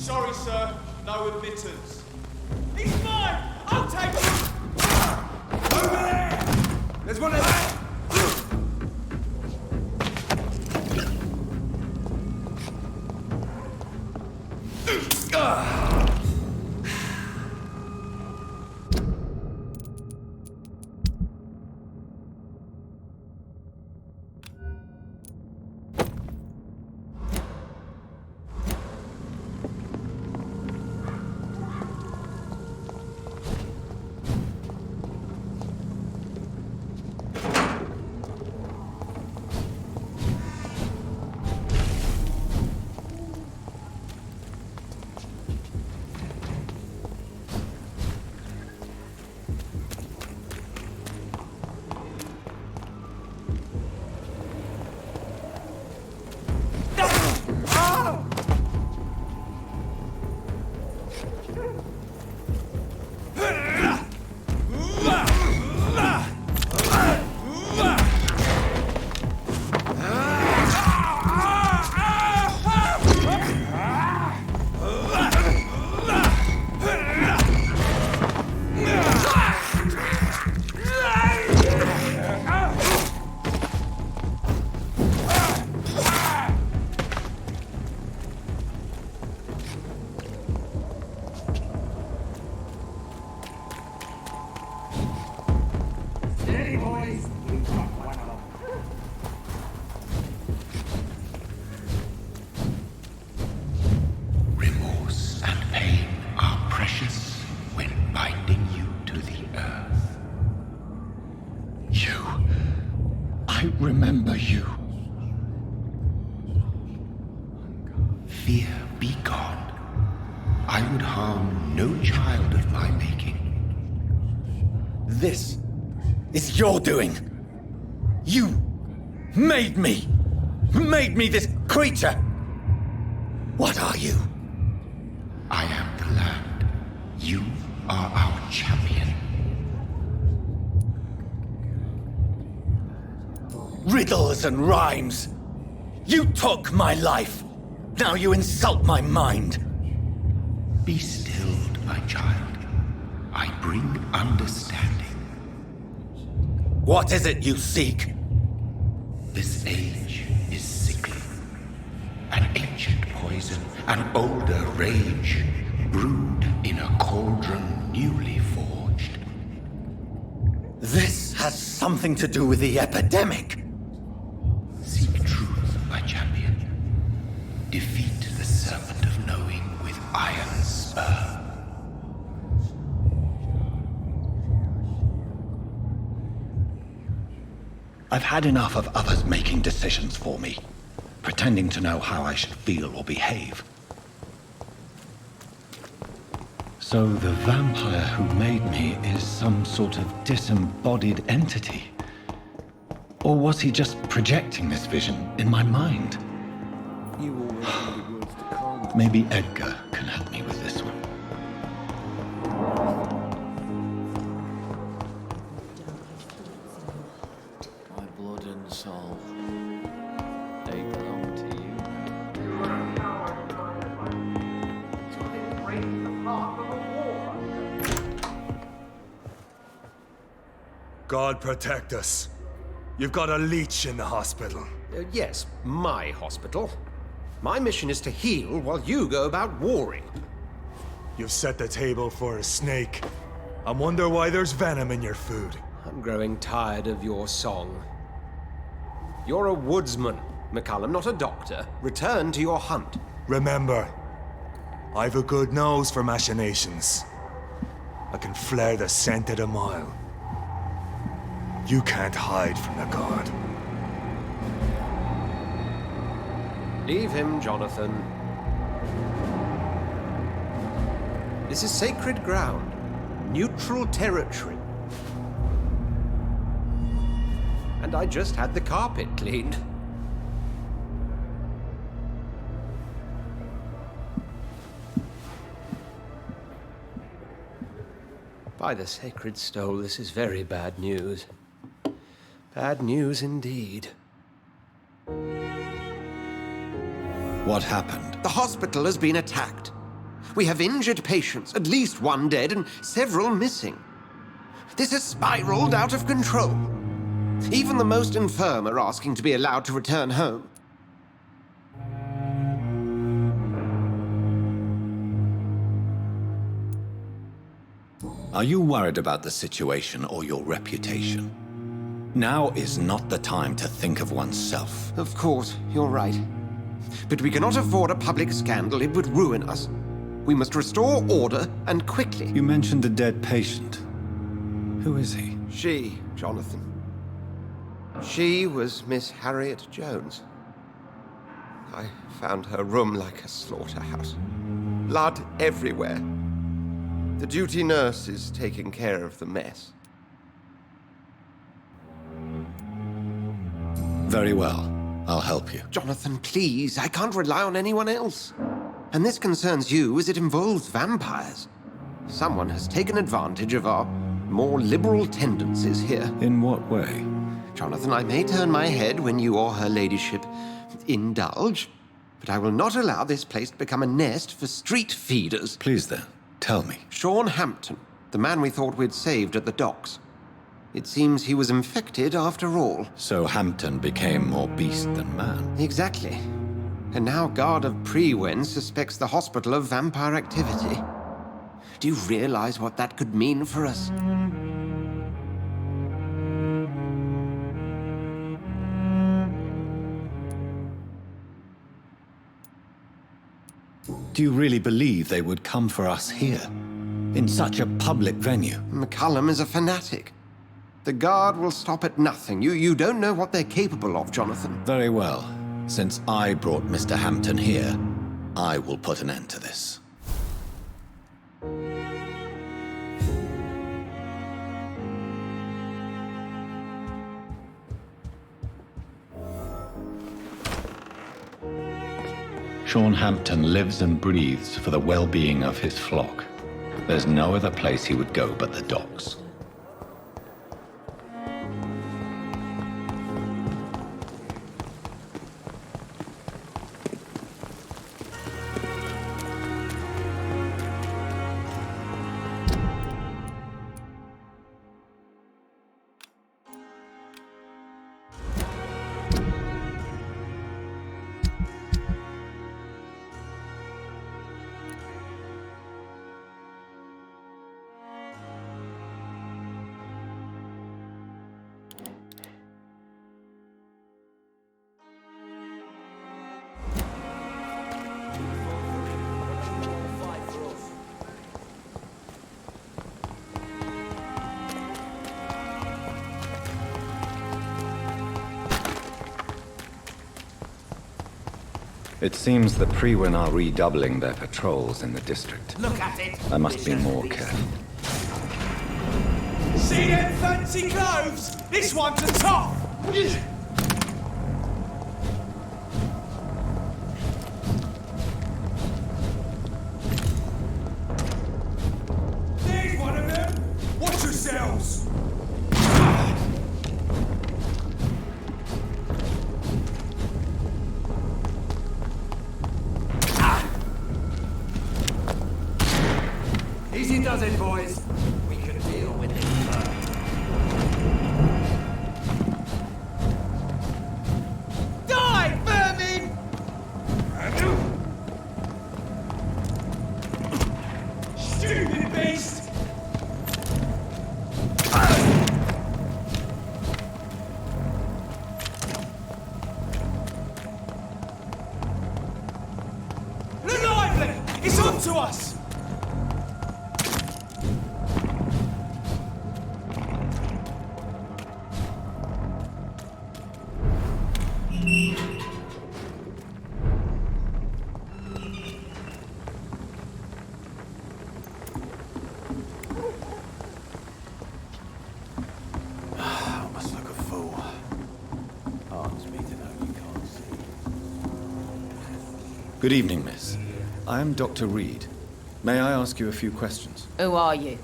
Sorry, sir. No admittance. He's mine! I'll take him! Over there! There's one of them! Remember you. Fear be gone. I would harm no child of my making. This is your doing. You made me. Made me this creature. What are you? I am the land. You are our champion. Riddles and rhymes. You took my life. Now you insult my mind. Be stilled, my child. I bring understanding. What is it you seek? This age is sickly. An ancient poison, an older rage, brewed in a cauldron newly forged. This has something to do with the epidemic. Seek truth, my champion. Defeat the serpent of knowing with iron spur. I've had enough of others making decisions for me, pretending to know how I should feel or behave. So the vampire who made me is some sort of disembodied entity? Or was he just projecting this vision in my mind? Maybe Edgar can help me with this one. My blood and soul, they belong to you. God protect us. You've got a leech in the hospital. Yes, my hospital. My mission is to heal while you go about warring. You've set the table for a snake. I wonder why there's venom in your food. I'm growing tired of your song. You're a woodsman, McCallum, not a doctor. Return to your hunt. Remember, I've a good nose for machinations. I can flare the scent at a mile. You can't hide from the god. Leave him, Jonathan. This is sacred ground. Neutral territory. And I just had the carpet cleaned. By the sacred stole, this is very bad news. Bad news indeed. What happened? The hospital has been attacked. We have injured patients, at least one dead and several missing. This has spiraled out of control. Even the most infirm are asking to be allowed to return home. Are you worried about the situation or your reputation? Now is not the time to think of oneself. Of course, you're right. But we cannot afford a public scandal. It would ruin us. We must restore order, and quickly. You mentioned a dead patient. Who is he? She, Jonathan. She was Miss Harriet Jones. I found her room like a slaughterhouse. Blood everywhere. The duty nurse is taking care of the mess. Very well. I'll help you. Jonathan, please. I can't rely on anyone else. And this concerns you as it involves vampires. Someone has taken advantage of our more liberal tendencies here. In what way? Jonathan, I may turn my head when you or her ladyship indulge, but I will not allow this place to become a nest for street feeders. Please then, tell me. Sean Hampton, the man we thought we'd saved at the docks. It seems he was infected after all. So Hampton became more beast than man. Exactly. And now Guard of Prewen suspects the hospital of vampire activity. Do you realize what that could mean for us? Do you really believe they would come for us here? In such a public venue? McCullum is a fanatic. The Guard will stop at nothing. You don't know what they're capable of, Jonathan. Very well. Since I brought Mr. Hampton here, I will put an end to this. Sean Hampton lives and breathes for the well-being of his flock. There's no other place he would go but the docks. It seems the Prewen are redoubling their patrols in the district. Look at it. I must be more careful. See them fancy clothes? This one's a top. Need one of them? Watch yourselves. Easy does it, boys. We can deal with it first. Die, vermin! Stupid beast! Look lively! It's on to us! Good evening, miss. I am Dr. Reed. May I ask you a few questions? Who are you?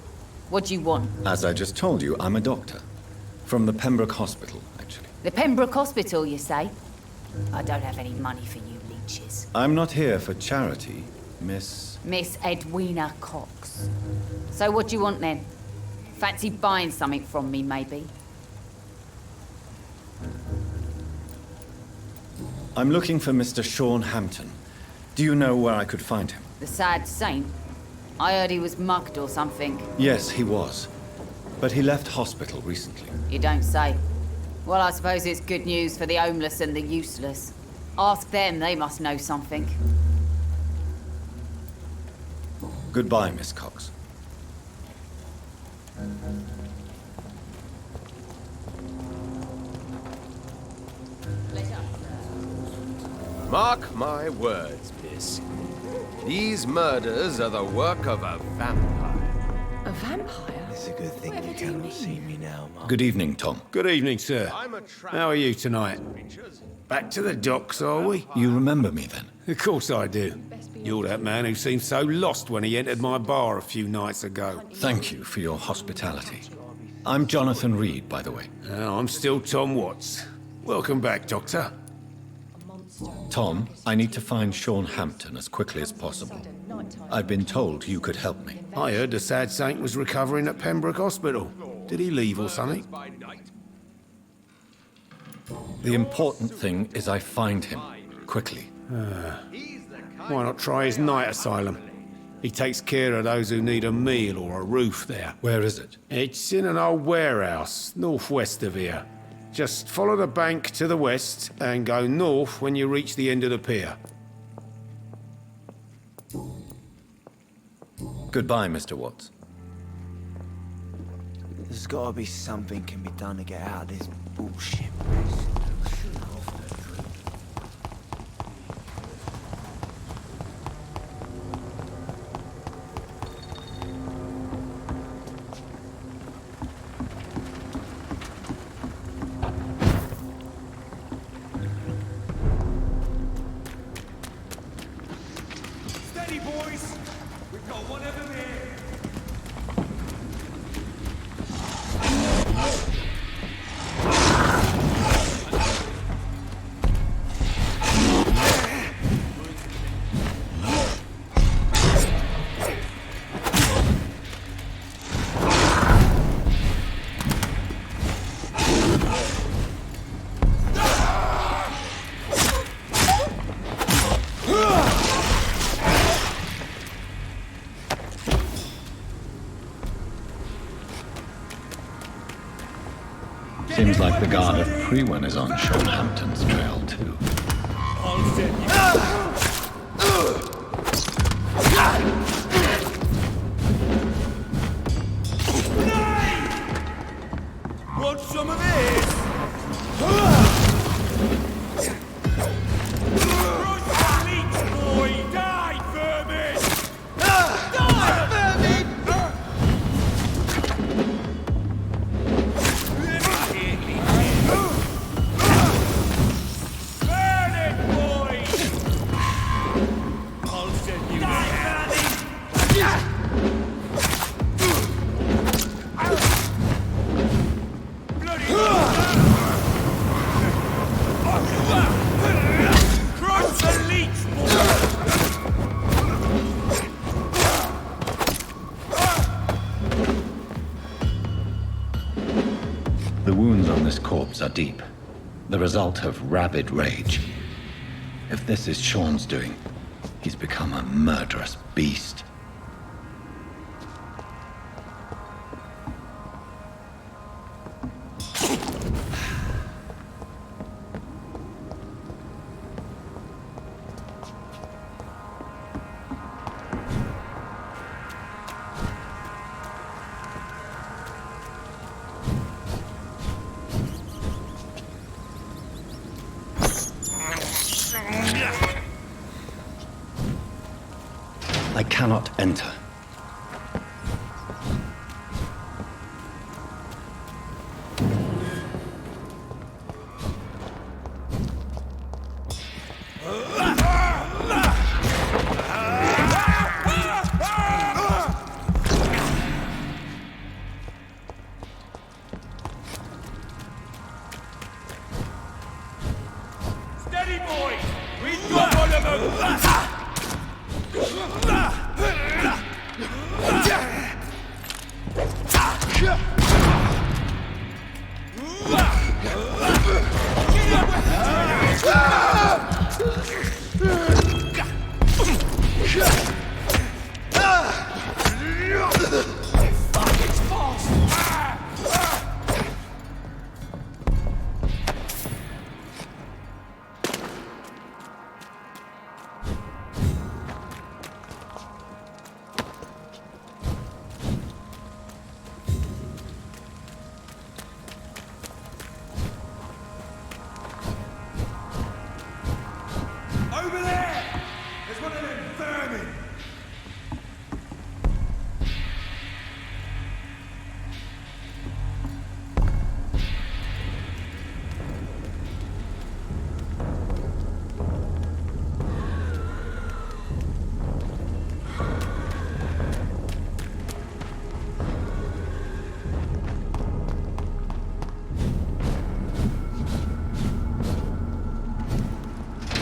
What do you want? As I just told you, I'm a doctor. From the Pembroke Hospital, actually. The Pembroke Hospital, you say? I don't have any money for you leeches. I'm not here for charity, Miss... Miss Edwina Cox. So what do you want then? Fancy buying something from me, maybe? I'm looking for Mr. Sean Hampton. Do you know where I could find him? The sad saint? I heard he was mugged or something. Yes, he was. But he left hospital recently. You don't say. Well, I suppose it's good news for the homeless and the useless. Ask them, they must know something. Goodbye, Miss Cox. Mark my words, miss. These murders are the work of a vampire. A vampire? It's a good thing you cannot see me now, Mark. Good evening, Tom. Good evening, sir. I'm a trap. How are you tonight? Back to the docks, are we? You remember me then? Of course I do. You're that man who seemed so lost when he entered my bar a few nights ago. Thank you for your hospitality. I'm Jonathan Reed, by the way. I'm still Tom Watts. Welcome back, Doctor. Tom, I need to find Sean Hampton as quickly as possible. I've been told you could help me. I heard the sad saint was recovering at Pembroke Hospital. Did he leave or something? The important thing is I find him, quickly. Why not try his night asylum? He takes care of those who need a meal or a roof there. Where is it? It's in an old warehouse, northwest of here. Just follow the bank to the west and go north when you reach the end of the pier. Goodbye, Mr. Watts. There's gotta be something can be done to get out of this bullshit. Steady, boys! We've got one of them here! Seems like the guard of Prewen is on Sean Hampton's trail, too. I'll set you. Want some of this? Brush the leech, boy! Die, vermin! Die, vermin! Burn it, boys! I'll send you die, vermin! Bloody crush the leech, boy! The wounds on this corpse are deep, the result of rabid rage. If this is Sean's doing, he's become a murderous beast. I cannot enter. Steady, boys! We've got one of them! Fuck, it's fast! Over there! There's one of them vermin!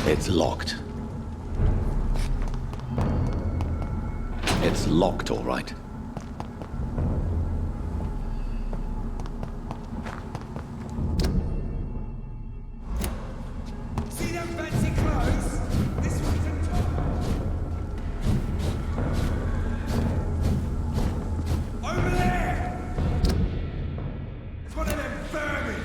It's locked. It's locked, all right. See them fancy clothes? This one's a top. Over there! There's one of them vermin!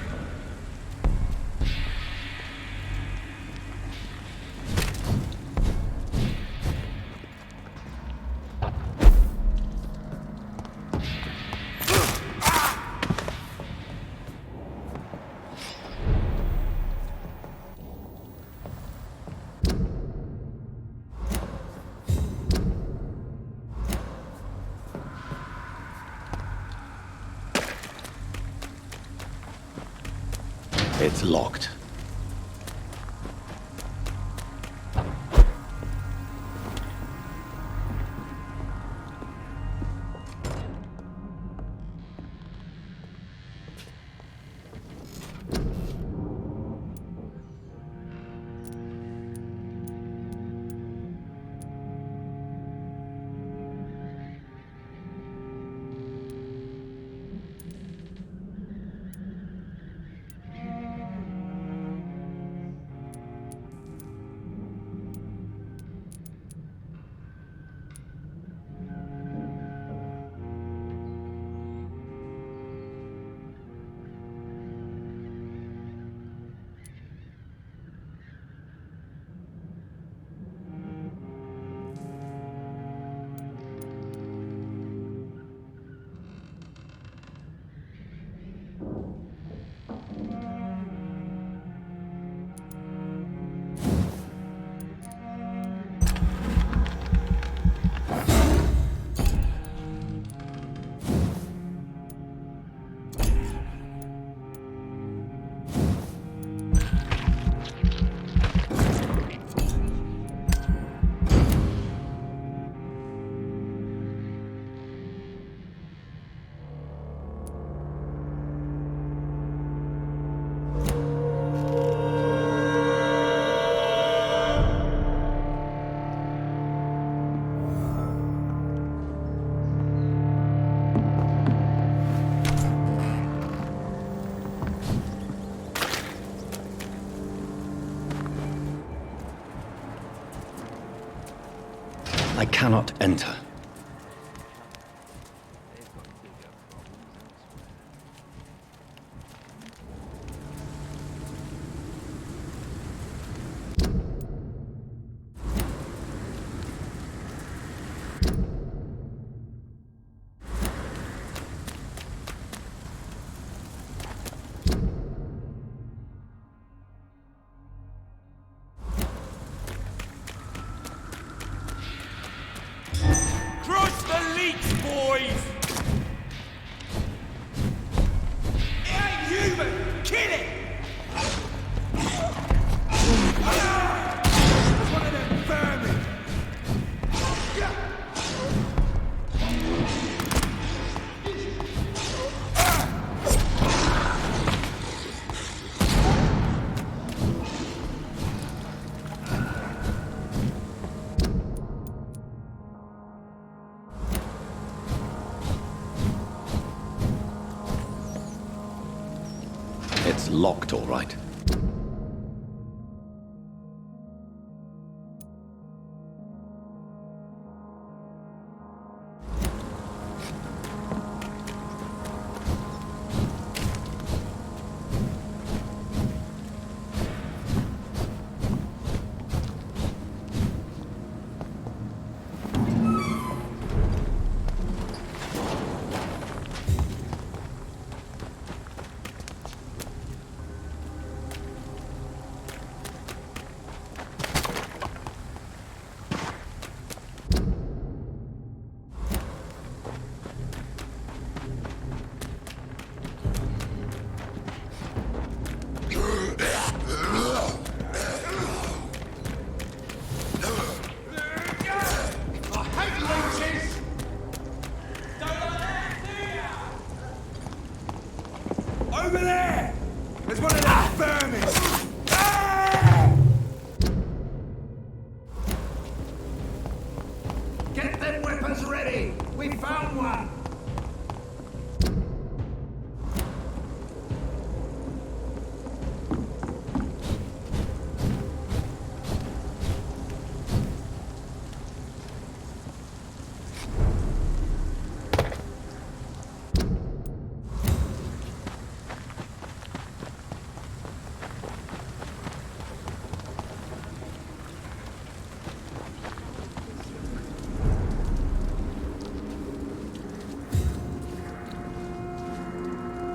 It's locked. I cannot enter. Cross the leech, boys! It ain't human! Kill it! It's one of them vermin! It's locked, all right. Over there! There's one of them vermin! Ah! Get them weapons ready! We found one!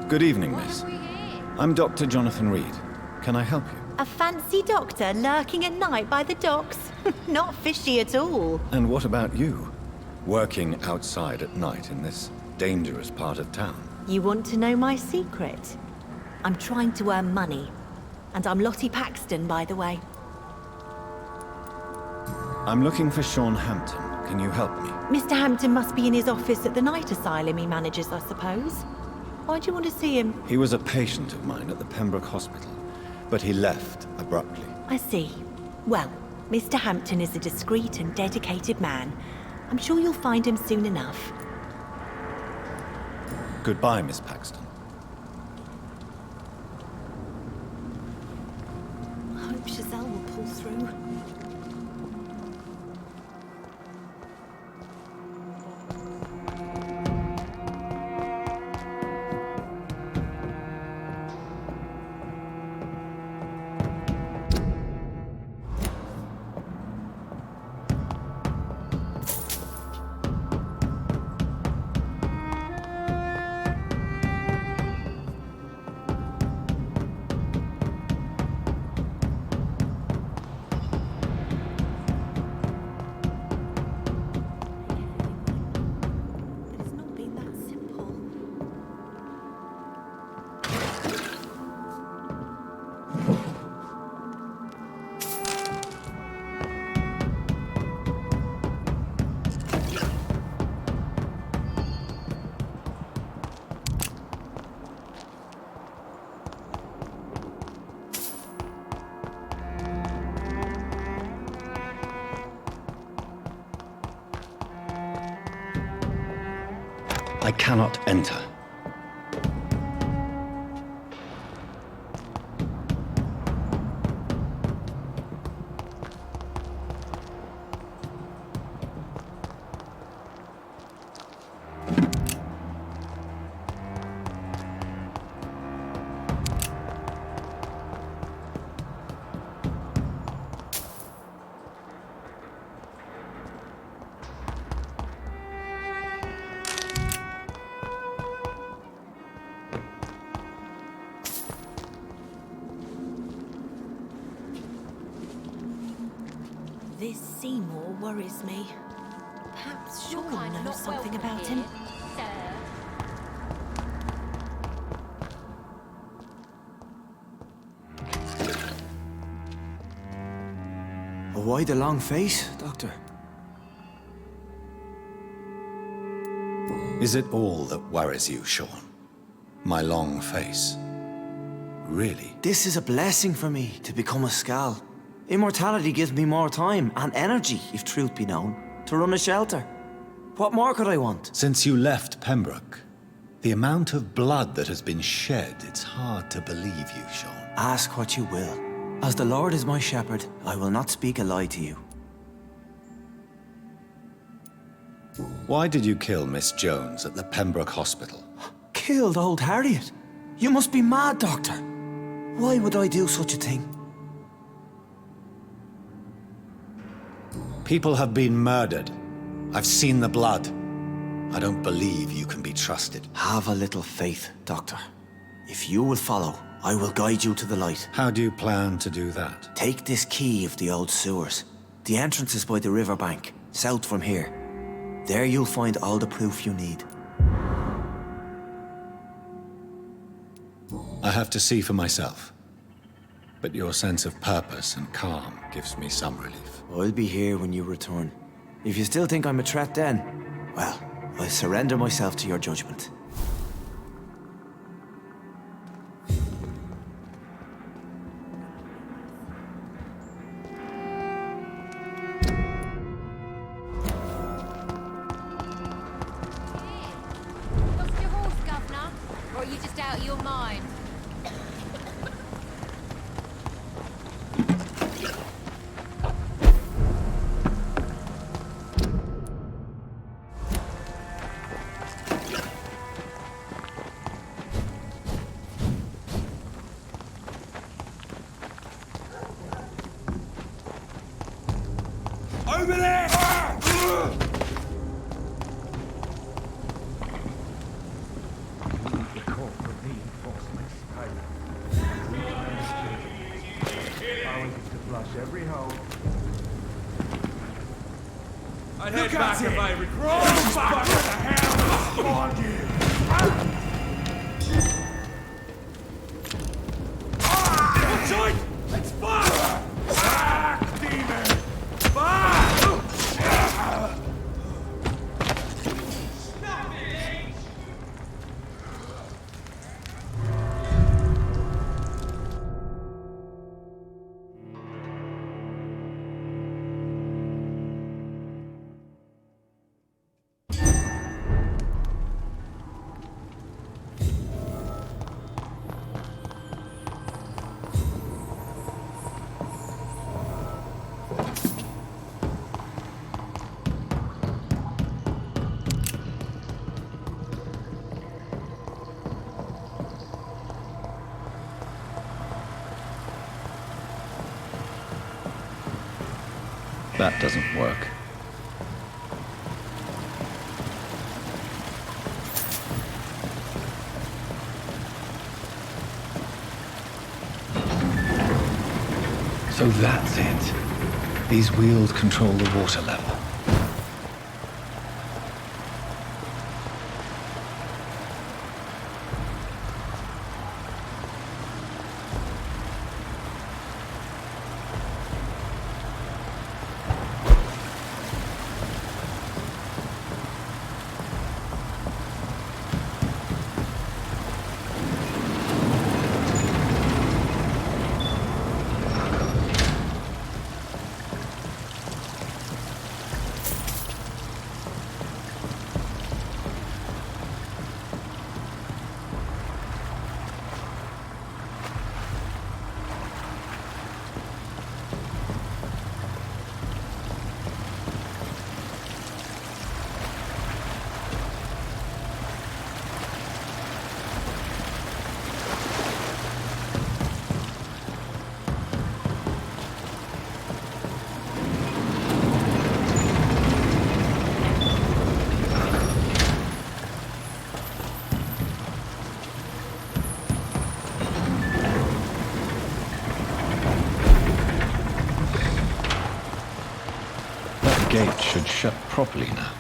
Good evening, miss. I'm Dr. Jonathan Reed. Can I help you? A fancy doctor lurking at night by the docks? Not fishy at all. And what about you? Working outside at night in this dangerous part of town? You want to know my secret? I'm trying to earn money. And I'm Lottie Paxton, by the way. I'm looking for Sean Hampton. Can you help me? Mr. Hampton must be in his office at the night asylum he manages, I suppose. Why do you want to see him? He was a patient of mine at the Pembroke Hospital, but he left abruptly. I see. Well, Mr. Hampton is a discreet and dedicated man. I'm sure you'll find him soon enough. Goodbye, Miss Paxton. I hope Giselle will pull through. I cannot enter. This Seymour worries me. Perhaps Sean knows something about him. Why the long face, Doctor? Is it all that worries you, Sean? My long face? Really? This is a blessing for me to become a Skal. Immortality gives me more time and energy, if truth be known, to run a shelter. What more could I want? Since you left Pembroke, the amount of blood that has been shed, it's hard to believe you, Sean. Ask what you will. As the Lord is my shepherd, I will not speak a lie to you. Why did you kill Miss Jones at the Pembroke Hospital? Killed old Harriet? You must be mad, Doctor. Why would I do such a thing? People have been murdered. I've seen the blood. I don't believe you can be trusted. Have a little faith, Doctor. If you will follow, I will guide you to the light. How do you plan to do that? Take this key of the old sewers. The entrance is by the riverbank, south from here. There you'll find all the proof you need. I have to see for myself. But your sense of purpose and calm gives me some relief. I'll be here when you return. If you still think I'm a threat then, well, I'll surrender myself to your judgment. or are you just out of your mind? Over there! Every hole. I'd head back if I recall. Fuck the hell on you! Tight! Let's fire! Back, demon! Fire! Stop it! That doesn't work. So that's it. These wheels control the water level. Gate should shut properly now.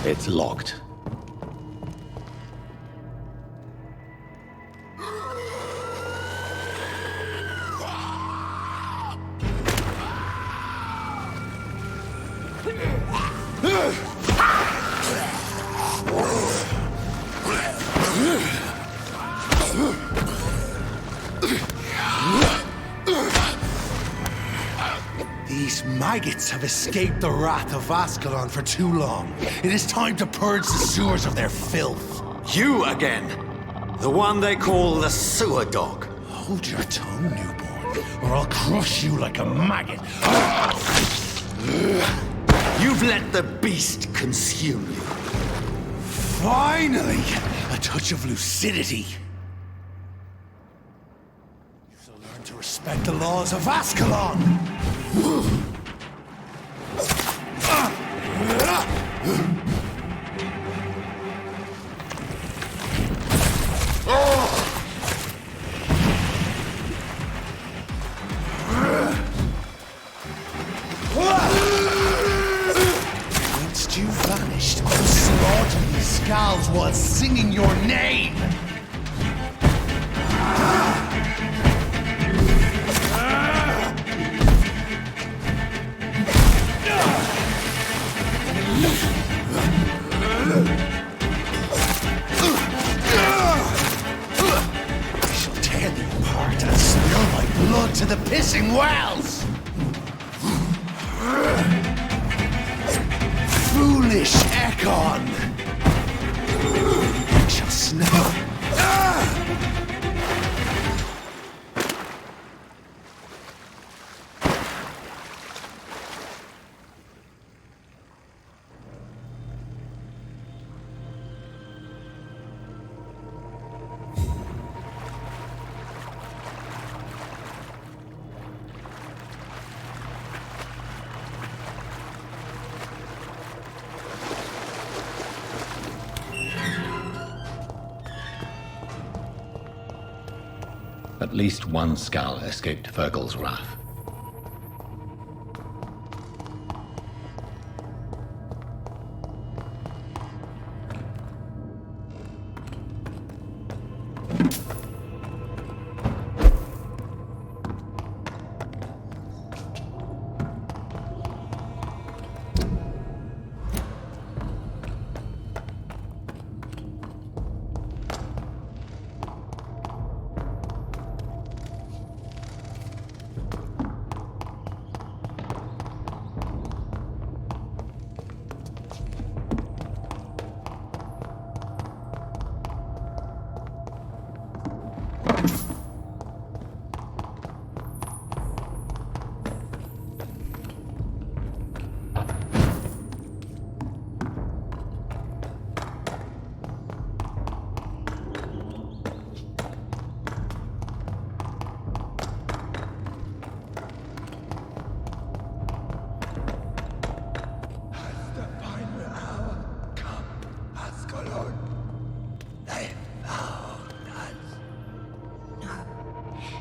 It's locked. maggots have escaped the wrath of Ascalon for too long. It is time to purge the sewers of their filth. You again! The one they call the sewer dog. Hold your tongue, newborn, or I'll crush you like a maggot. You've let the beast consume you. Finally! A touch of lucidity. You shall learn to respect the laws of Ascalon! Once you vanished, I'll slaughter these skulls while singing your name! I shall tear thee apart and spill my blood to the pissing wells! Foolish Ekon! I shall snap. At least one skull escaped Fergal's wrath.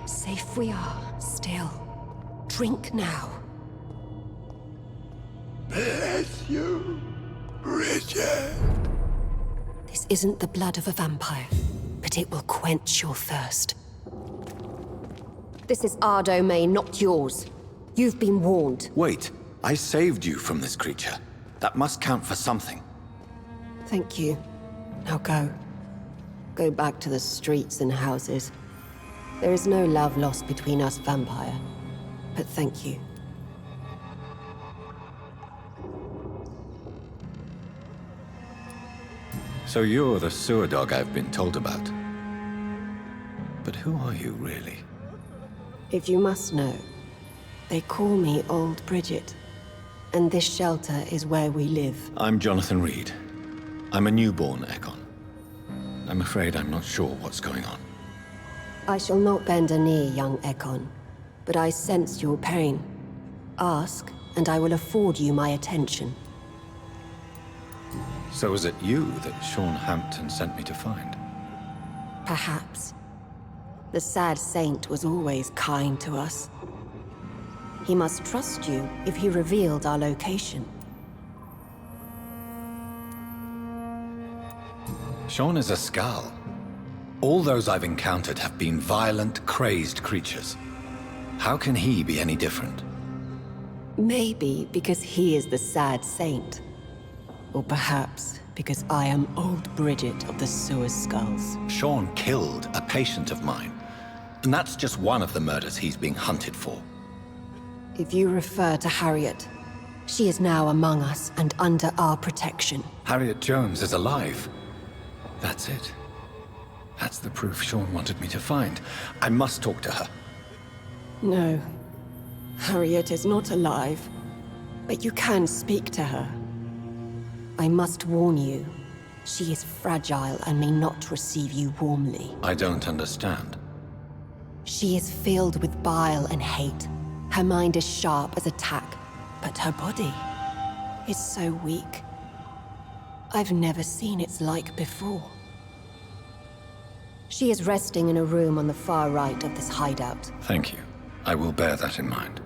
Safe we are, still. Drink now. Bless you, Bridget. This isn't the blood of a vampire, but it will quench your thirst. This is our domain, not yours. You've been warned. Wait, I saved you from this creature. That must count for something. Thank you. Now go. Go back to the streets and houses. There is no love lost between us, vampire. But thank you. So you're the sewer dog I've been told about. But who are you, really? If you must know, they call me Old Bridget. And this shelter is where we live. I'm Jonathan Reed. I'm a newborn Ekon. I'm afraid I'm not sure what's going on. I shall not bend a knee, young Ekon, but I sense your pain. Ask, and I will afford you my attention. So is it you that Sean Hampton sent me to find? Perhaps. The sad saint was always kind to us. He must trust you if he revealed our location. Sean is a Skal. All those I've encountered have been violent, crazed creatures. How can he be any different? Maybe because he is the sad saint. Or perhaps because I am Old Bridget of the Sewer Skulls. Sean killed a patient of mine. And that's just one of the murders he's being hunted for. If you refer to Harriet, she is now among us and under our protection. Harriet Jones is alive. That's it. That's the proof Sean wanted me to find. I must talk to her. No. Harriet is not alive. But you can speak to her. I must warn you. She is fragile and may not receive you warmly. I don't understand. She is filled with bile and hate. Her mind is sharp as a tack, but her body is so weak. I've never seen its like before. She is resting in a room on the far right of this hideout. Thank you. I will bear that in mind.